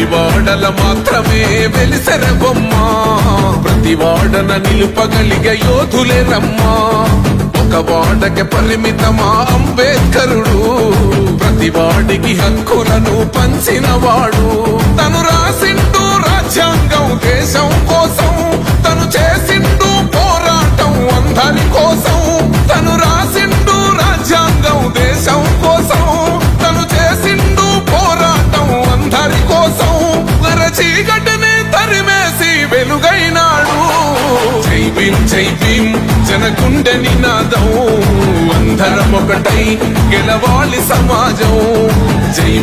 గుడివాడల మాత్రమే వెలిసెర బొమ్మ ప్రతి వాడన నిలుపగలిగే యోధులే రమ్మా ఒక వాడకి పరిమితమా అంబేద్కరుడు ప్రతి వాడికి హక్కులను పంచినవాడు తను రాసిండు రాజ్యాంగం దేశం కోసం తను చేసిండు పోరాటం అందరి కోసం తను రాసిండు రాజ్యాంగం దేశం కోసం తను చేసిండు పోరాటం అందరి కోసం చీకటిని తరిమేసి వెలుగైనాడు జై భీమ్ జనగుండె నినాదం అందరం ఒకటై గెలవాలి సమాజం జై